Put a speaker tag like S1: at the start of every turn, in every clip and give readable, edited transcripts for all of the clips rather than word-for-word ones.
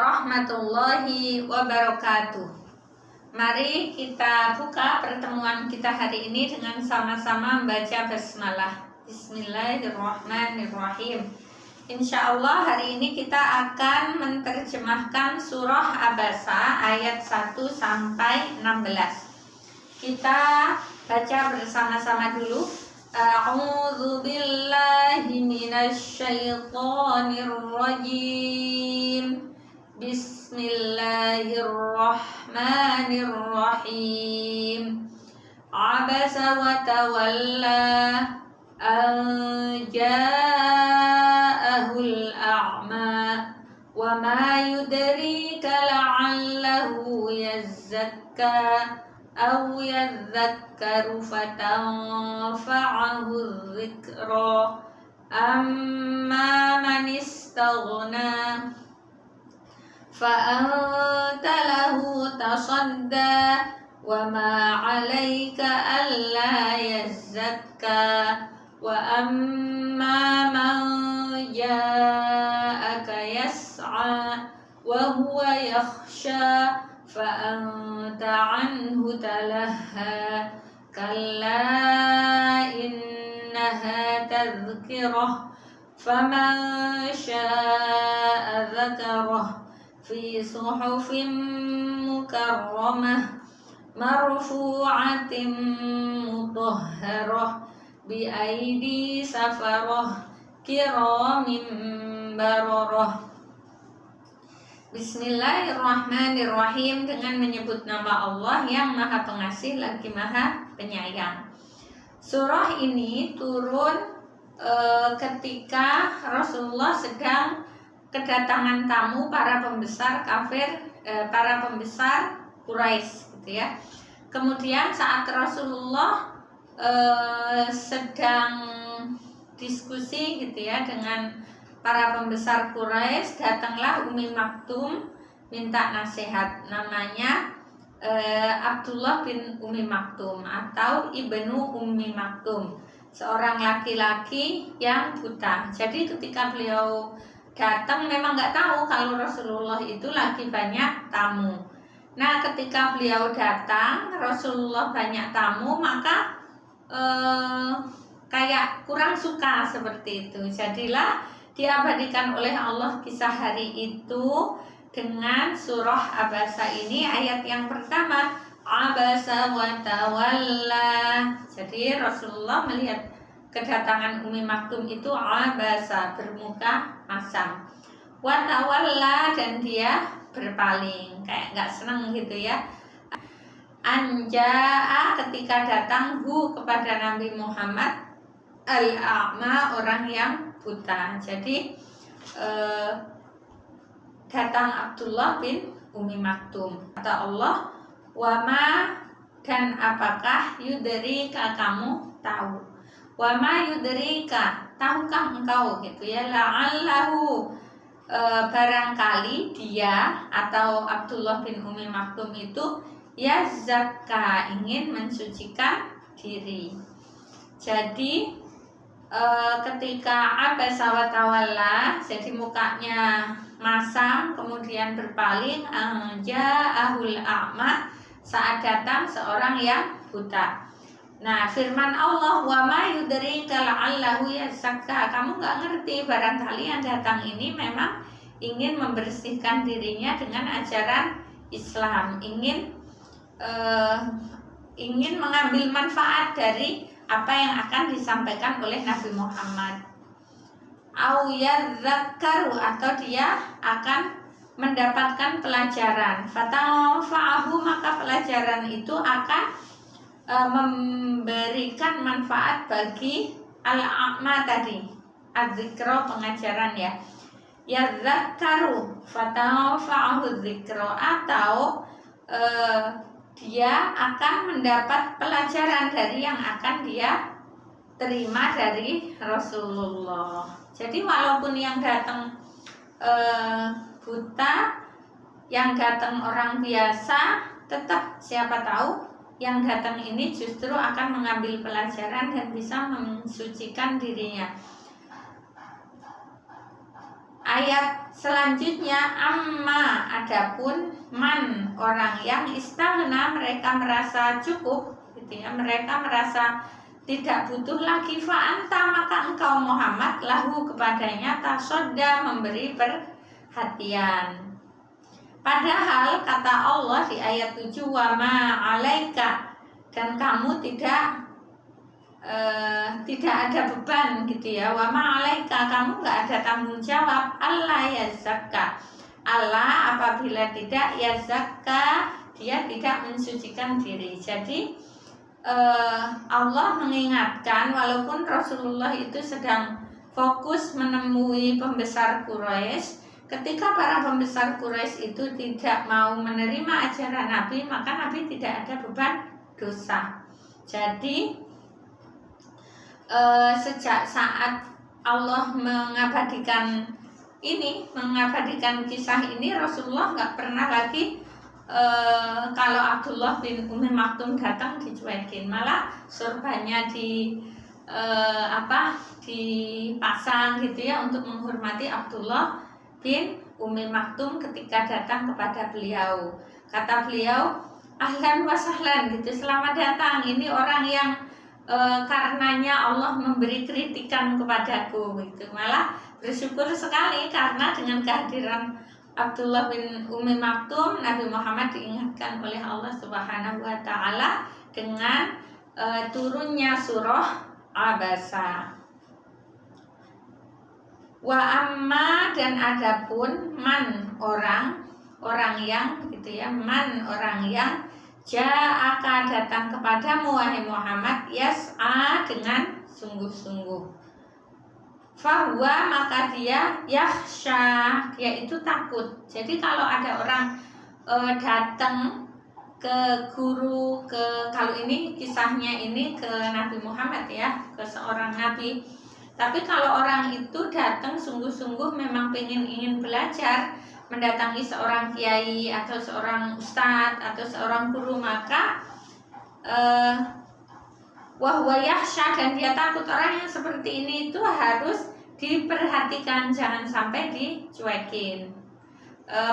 S1: warahmatullahi wabarakatuh. Mari kita buka pertemuan kita hari ini dengan sama-sama membaca basmalah. Bismillahirrahmanirrahim. Insya Allah hari ini kita akan menerjemahkan surah Abasa ayat 1 sampai 16. Kita baca bersama-sama dulu. A'udzu billahi minasy syaithanir rajim. Bismillahirrahmanirrahim. Abasa wa tawalla an ja'ahul a'ma wa ma yudrika la'allahu yazzakka aw yadhakkaru fatanfa'ahu dzikra amma man istaghna fa'anta lahu tasadda wa ma 'alaika alla yazzakka wa amma man ja'aka yas'a wa huwa yakhsha fa'anta 'anhu talahha kalla innaha tadhkirah faman syaa'a dzakarah fi suhufin mukarramah marfu'atin mutahharah bi aidi safarah kiramin bararah. Bismillahirrahmanirrahim, dengan menyebut nama Allah yang Maha Pengasih lagi Maha Penyayang. Surah ini turun ketika Rasulullah sedang kedatangan tamu para pembesar kafir, para pembesar Quraisy, gitu ya. Kemudian saat Rasulullah sedang diskusi, gitu ya, dengan para pembesar Quraisy, datanglah Ummi Maktum minta nasihat. Namanya Abdullah bin Ummi Maktum atau Ibnu Ummi Maktum, seorang laki-laki yang buta. Jadi ketika beliau datang memang nggak tahu kalau Rasulullah itu lagi banyak tamu. Nah, ketika beliau datang, Rasulullah banyak tamu, maka kayak kurang suka seperti itu. Jadilah diabadikan oleh Allah kisah hari itu dengan surah Abasa ini, ayat yang pertama, Abasa wa tawalla. Jadi Rasulullah melihat kedatangan Ummi Maktum itu abasa, bermuka masam, wa tawalla, dan dia berpaling, kayak nggak seneng gitu ya. Anja'a, ketika datang hu, kepada Nabi Muhammad, al-a'ma, orang yang buta. Jadi datang Abdullah bin Ummi Maktum. Kata Allah, wama, dan apakah, yudrika, kamu tahu, wama yudrika, tahukah engkau, gitu ya, la'allahu, barangkali dia atau Abdullah bin Ummi Maktum itu yazakka, ingin mensucikan diri. Jadi ketika abasa wa tawalla, jadi mukanya masam kemudian berpaling, ja'ahul a'ma, saat datang seorang yang buta. Nah, firman Allah, wa ma yudrika la'allahu yazakka, kamu nggak ngerti, barangkali yang datang ini memang ingin membersihkan dirinya dengan ajaran Islam, ingin mengambil manfaat dari apa yang akan disampaikan oleh Nabi Muhammad. Au yadzakkaru, atau dia akan mendapatkan pelajaran. Fatanfa'ahu, maka pelajaran itu akan memberikan manfaat bagi al-a'ma tadi, az-zikra, pengajaran ya. Yadzakkaru fatanfa'ahu dzikra, atau dia akan mendapat pelajaran dari yang akan dia terima dari Rasulullah. Jadi walaupun yang datang buta, yang datang orang biasa, tetap siapa tahu yang datang ini justru akan mengambil pelajaran dan bisa mensucikan dirinya. Ayat selanjutnya, amma, adapun man, orang yang istaghna, mereka merasa cukup gitu ya, mereka merasa tidak butuh lagi, fa'anta, maka engkau Muhammad lahu, kepadanya tasodda, memberi perhatian. Padahal kata Allah di ayat 7, wa ma alaika, dan kamu tidak ada beban gitu ya, wa ma alaika, kamu nggak ada tanggung jawab, Allah yazakka, Allah apabila tidak yazakka, dia tidak mensucikan diri. Jadi Allah mengingatkan, walaupun Rasulullah itu sedang fokus menemui pembesar Quraisy, ketika para pembesar Quraisy itu tidak mau menerima ajaran Nabi, maka Nabi tidak ada beban dosa. Jadi sejak saat Allah mengabadikan kisah ini, Rasulullah nggak pernah lagi kalau Abdullah bin Umi Maktum datang dicuekin, malah sorbannya dipasang gitu ya untuk menghormati Abdullah bin Umi Maktum ketika datang kepada beliau. Kata beliau, ahlan wa sahlan gitu, selamat datang, ini orang yang karenanya Allah memberi kritikan kepadaku gitu. Malah bersyukur sekali karena dengan kehadiran Abdullah bin Umi Maktum, Nabi Muhammad diingatkan oleh Allah Subhanahu wa Ta'ala dengan turunnya surah Abasa. Wa amma, dan adapun man, orang yang gitu ya, man, orang yang ja'aka, datang kepadamu wahai Muhammad, yas'a, dengan sungguh-sungguh, fahuwa, maka dia yakhsha, dia itu takut. Jadi kalau ada orang datang ke guru, kalau ini kisahnya ini ke Nabi Muhammad ya, ke seorang nabi. Tapi kalau orang itu datang sungguh-sungguh memang ingin belajar, mendatangi seorang kiai atau seorang ustadz atau seorang guru, maka wahwa yakhsha, dan dia takut. Orang yang seperti ini itu harus diperhatikan, jangan sampai dicuekin.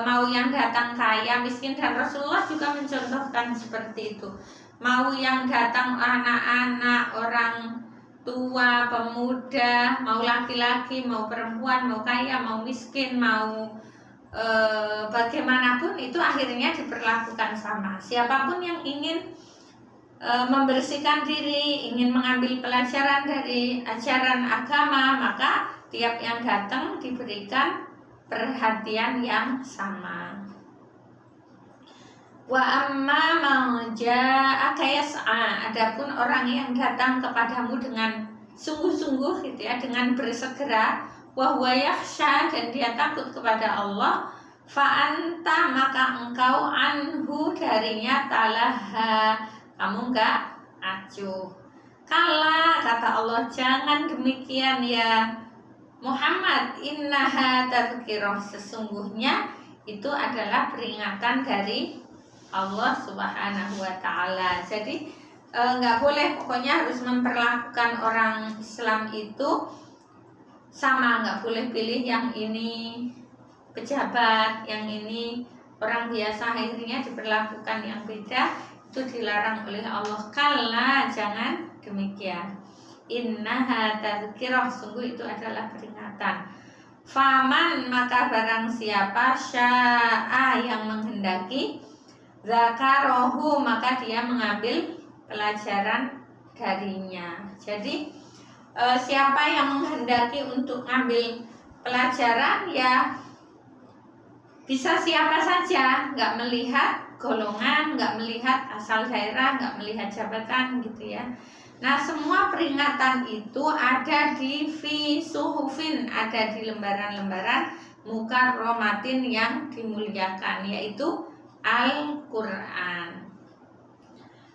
S1: Mau yang datang kaya, miskin, dan Rasulullah juga mencontohkan seperti itu. Mau yang datang anak-anak, orang tua, pemuda, mau laki-laki, mau perempuan, mau kaya, mau miskin, mau bagaimanapun, itu akhirnya diperlakukan sama. Siapapun yang ingin membersihkan diri, ingin mengambil pelajaran dari ajaran agama, maka tiap yang datang diberikan perhatian yang sama. Wa amma man ja'aka yas'a, adapun orang yang datang kepadamu dengan sungguh-sungguh gitu ya, dengan bersegera, wa huwa yakhsha, dan dia takut kepada Allah, fa anta, maka engkau anhu, darinya talaha, kamu enggak acuh. Kala, kata Allah, jangan demikian ya Muhammad, innaha tadhkirah, sesungguhnya itu adalah peringatan dari Allah Subhanahu wa Ta'ala. Jadi nggak boleh, pokoknya harus memperlakukan orang Islam itu sama, nggak boleh pilih yang ini pejabat, yang ini orang biasa, akhirnya diperlakukan yang beda. Itu dilarang oleh Allah. Kala, jangan demikian. Innaha tadhkirah, sungguh itu adalah peringatan. Faman, maka barang siapa sya'a, yang menghendaki, zakarohu, maka dia mengambil pelajaran darinya. Jadi siapa yang menghendaki untuk mengambil pelajaran, ya bisa siapa saja, nggak melihat golongan, nggak melihat asal daerah, nggak melihat jabatan gitu ya. Nah, semua peringatan itu ada di fi suhufin, ada di lembaran-lembaran mukarramatin yang dimuliakan, yaitu Al-Quran.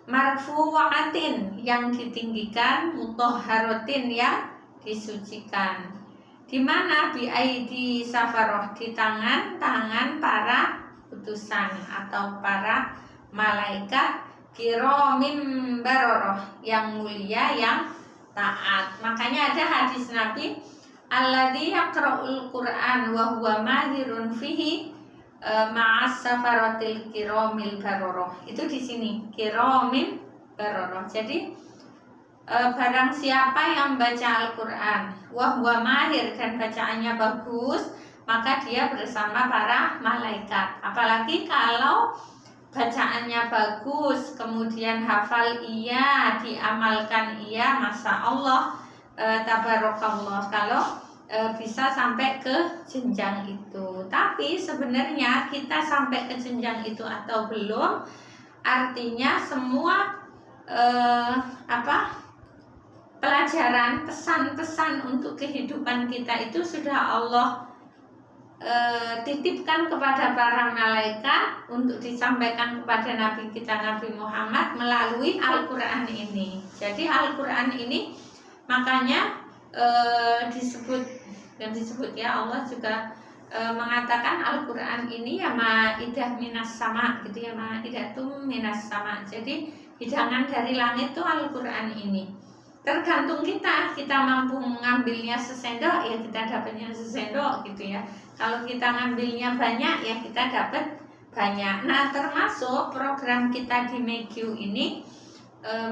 S1: Marfu'atin, yang ditinggikan, mutahharatin, yang disucikan. Di mana bi aidi safaroh, di tangan-tangan para utusan atau para malaikat, kiromin baroroh, yang mulia, yang taat. Makanya ada hadis Nabi, alladzi yaqra'ul Qur'an wa huwa mahirun fihi ma'as safaratil kiramil bararah. Itu di sini kiramil bararah. Jadi barang siapa yang baca Al-Qur'an wa huwa mahir dan bacaannya bagus, maka dia bersama para malaikat. Apalagi kalau bacaannya bagus, kemudian hafal iya, diamalkan iya, masya Allah, tabarakallah, kalau bisa sampai ke jenjang itu. Tapi sebenarnya kita sampai ke jenjang itu atau belum, artinya semua pelajaran, pesan-pesan untuk kehidupan kita itu sudah Allah titipkan kepada para malaikat untuk disampaikan kepada Nabi kita Nabi Muhammad melalui Al-Quran ini. Jadi Al-Quran ini makanya disebut ya, Allah juga mengatakan Al-Quran ini ya ma'idah minas sama gitu ya, ma'idatum minas sama. Jadi hidangan dari langit itu Al-Quran ini. Tergantung kita mampu mengambilnya sesendok ya kita dapatnya sesendok gitu ya. Kalau kita ngambilnya banyak ya kita dapat banyak. Nah, termasuk program kita di Megyu ini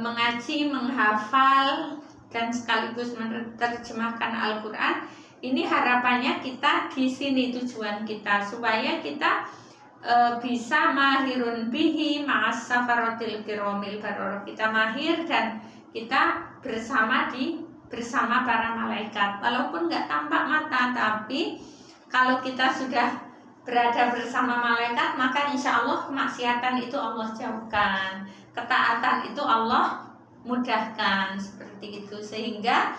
S1: mengaji, menghafal dan sekaligus menerjemahkan Al-Quran. Ini harapannya kita di sini, tujuan kita supaya kita bisa mahirun bihi ma'as safaratil kiramil bararah. Kita mahir dan kita bersama para malaikat. Walaupun nggak tampak mata, tapi kalau kita sudah berada bersama malaikat, maka insya Allah kemaksiatan itu Allah jauhkan, ketaatan itu Allah mudahkan, seperti itu. Sehingga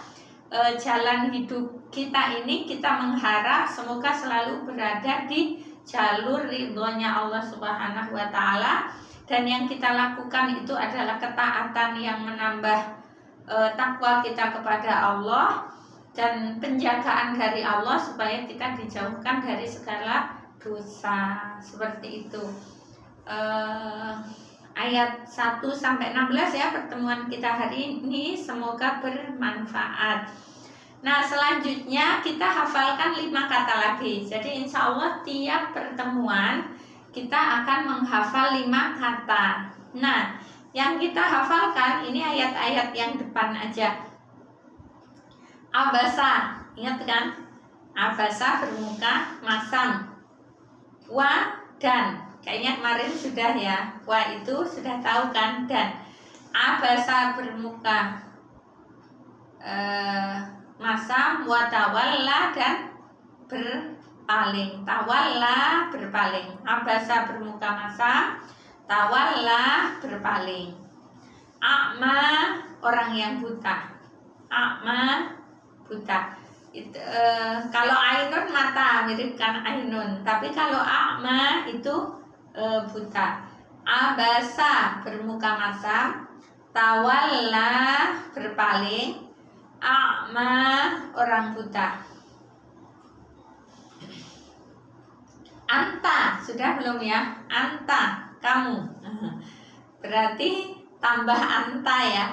S1: jalan hidup kita ini kita mengharap semoga selalu berada di jalur ridhonya Allah Subhanahu wa Ta'ala. Dan yang kita lakukan itu adalah ketaatan yang menambah takwa kita kepada Allah dan penjagaan dari Allah supaya kita dijauhkan dari segala dosa, seperti itu. Ayat 1-16 ya pertemuan kita hari ini, semoga bermanfaat. Nah, selanjutnya kita hafalkan 5 kata lagi. Jadi insya Allah tiap pertemuan kita akan menghafal 5 kata. Nah, yang kita hafalkan ini ayat-ayat yang depan aja. Abasa, ingat kan? Abasa bermuka masam. Wa dan, kayaknya kemarin sudah ya. Wa itu sudah tahu kan? Dan abasa bermuka masam, wa tawalla dan berpaling. Tawalla berpaling. Abasa bermuka masam, tawalla berpaling. A'ma orang yang buta. A'ma buta. Kalau ainun mata, mirip kan ainun. Tapi kalau a'ma itu buta. Abasa bermuka masam, tawalla berpaling. A'ma orang buta. Anta, sudah belum ya? Anta, kamu. Berarti tambah anta ya.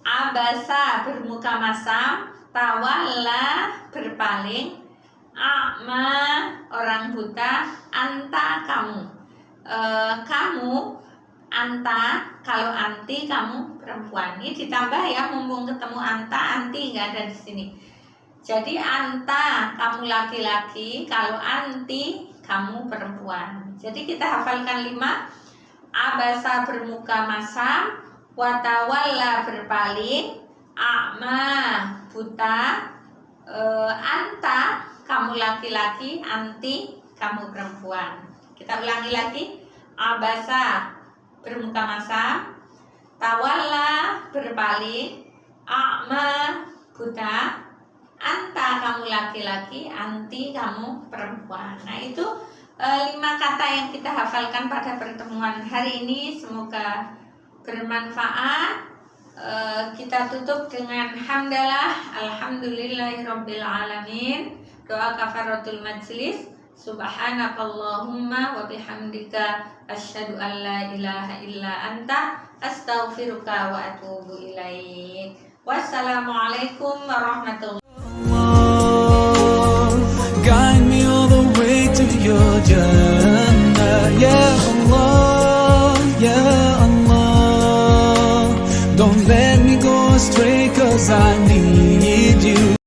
S1: Abasa bermuka masam, tawalla berpaling, a'ma orang buta, anta kamu. Kamu, anta, kalau anti kamu perempuan. Ini ditambah ya, mumpung ketemu anta, anti nggak ada di sini. Jadi anta kamu laki-laki, kalau anti kamu perempuan. Jadi kita hafalkan 5. Abasa bermuka masam, watawalla berpaling, a'ma buta, anta kamu laki-laki, anti kamu perempuan. Kita ulangi lagi. Abasa bermuka masam, tawalla berpaling, a'ma buta, anta kamu laki-laki, anti kamu perempuan. Nah, itu 5 kata yang kita hafalkan pada pertemuan hari ini. Semoga bermanfaat. Kita tutup dengan hamdalah, alhamdulillahirabbil alamin. Doa kafaratul majlis. Subhanakallahumma wa bihamdika asyhadu an la ilaha illa anta astaghfiruka wa atubu ilaik. Wassalamualaikum warahmatullahi wabarakatuh.
S2: Don't let me go astray, 'cause I need you.